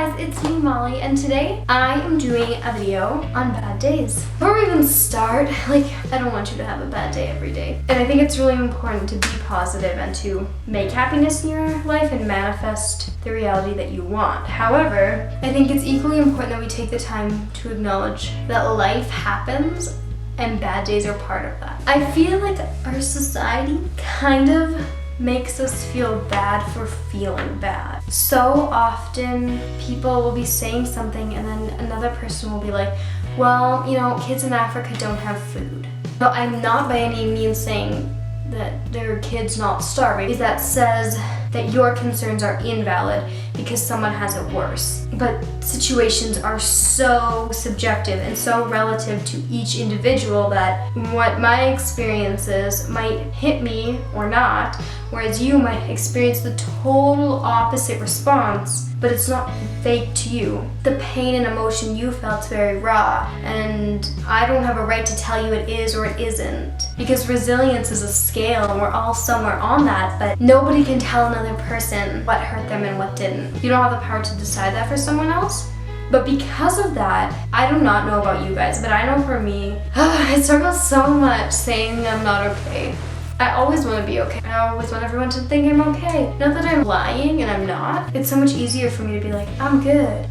guys, it's me Molly, and today I am doing a video on bad days. Before we even start, I don't want you to have a bad day every day. And I think it's really important to be positive and to make happiness in your life and manifest the reality that you want. However, I think it's equally important that we take the time to acknowledge that life happens and bad days are part of that. I feel like our society kind of makes us feel bad for feeling bad. So often people will be saying something and then another person will be like, well, you know, kids in Africa don't have food. But I'm not by any means saying that their kids not starving. That says that your concerns are invalid because someone has it worse. But situations are so subjective and so relative to each individual that what my experiences might hit me or not, whereas you might experience the total opposite response, but it's not fake to you. The pain and emotion you felt's very raw, and I don't have a right to tell you it is or it isn't. Because resilience is a scale and we're all somewhere on that, but nobody can tell another person what hurt them and what didn't. You don't have the power to decide that for someone else. But because of that, I do not know about you guys, but I know for me, I struggle so much saying I'm not okay. I always want to be okay. I always want everyone to think I'm okay. Not that I'm lying and I'm not. It's so much easier for me to be like, I'm good,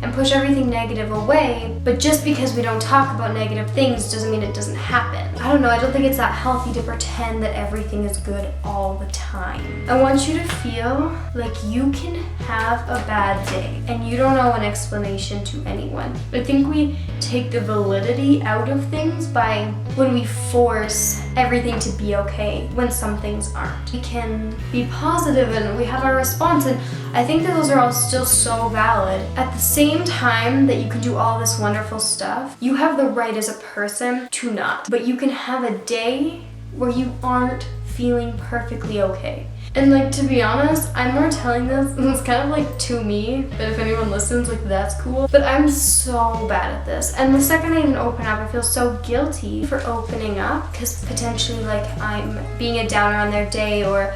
and push everything negative away. But just because we don't talk about negative things doesn't mean it doesn't happen. I don't know, I don't think it's that healthy to pretend that everything is good all the time. I want you to feel like you can have a bad day and you don't owe an explanation to anyone. I think we take the validity out of things by when we force everything to be okay when some things aren't. We can be positive and we have our response, and I think that those are all still so valid. At the same time that you can do all this wonderful stuff, you have the right as a person to not. But you can have a day where you aren't feeling perfectly okay. And to be honest, I'm more telling this, and it's kind of to me, but if anyone listens, that's cool. But I'm so bad at this. And the second I even open up, I feel so guilty for opening up, because potentially I'm being a downer on their day, or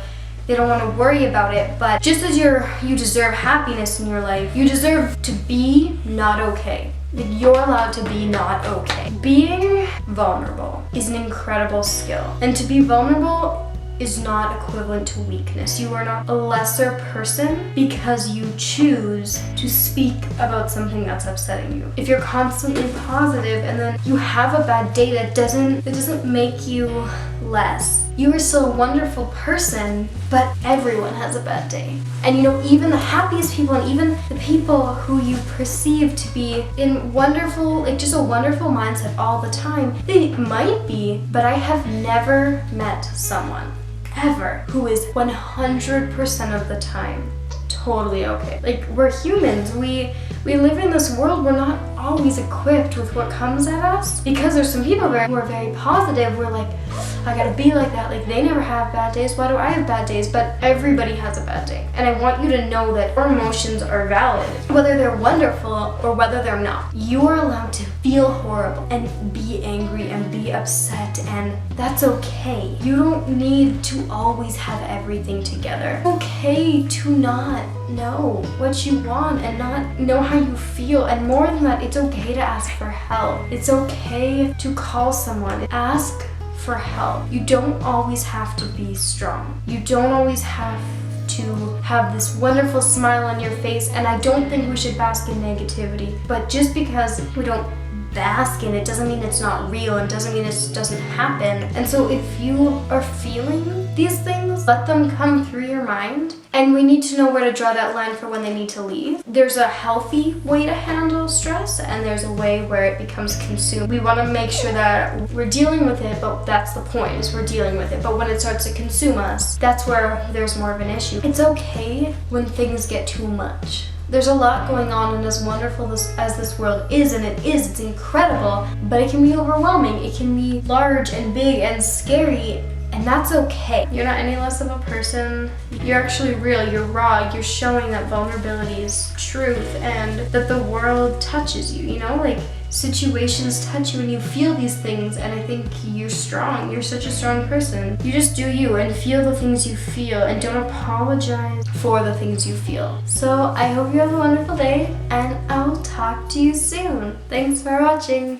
they don't want to worry about it. But just as you deserve happiness in your life, you deserve to be not okay. You're allowed to be not okay. Being vulnerable is an incredible skill. And to be vulnerable is not equivalent to weakness. You are not a lesser person because you choose to speak about something that's upsetting you. If you're constantly positive and then you have a bad day, that doesn't make you less. You are still a wonderful person, but everyone has a bad day. And even the happiest people and even the people who you perceive to be in wonderful, just a wonderful mindset all the time, they might be, but I have never met someone ever who is 100% of the time totally okay. We're humans. We live in this world. We're not always equipped with what comes at us, because there's some people who are very positive. We're like, I gotta be like that. They never have bad days. Why do I have bad days? But everybody has a bad day. And I want you to know that your emotions are valid, whether they're wonderful or whether they're not. You are allowed to feel horrible and be angry and be upset, and that's okay. You don't need to always have everything together. It's okay to not know what you want and not know how you feel, and more than that, it's okay to ask for help. It's okay to call someone. Ask for help. You don't always have to be strong. You don't always have to have this wonderful smile on your face, and I don't think we should bask in negativity. But just because we don't bask in it doesn't mean it's not real, and doesn't mean it doesn't happen. And so if you are feeling these things, let them come through your mind, and we need to know where to draw that line for when they need to leave. There's a healthy way to handle stress, and there's a way where it becomes consumed. We want to make sure that we're dealing with it, but that's the point, is we're dealing with it. But when it starts to consume us, that's where there's more of an issue. It's okay when things get too much. There's a lot going on, and as wonderful as this world is, and it's incredible, but it can be overwhelming. It can be large and big and scary, And that's okay. You're not any less of a person. You're actually real, you're raw, you're showing that vulnerability is truth and that the world touches you, you know? Like, situations touch you and you feel these things, and I think you're strong. You're such a strong person. You just do you and feel the things you feel and don't apologize for the things you feel. So I hope you have a wonderful day, and I'll talk to you soon. Thanks for watching.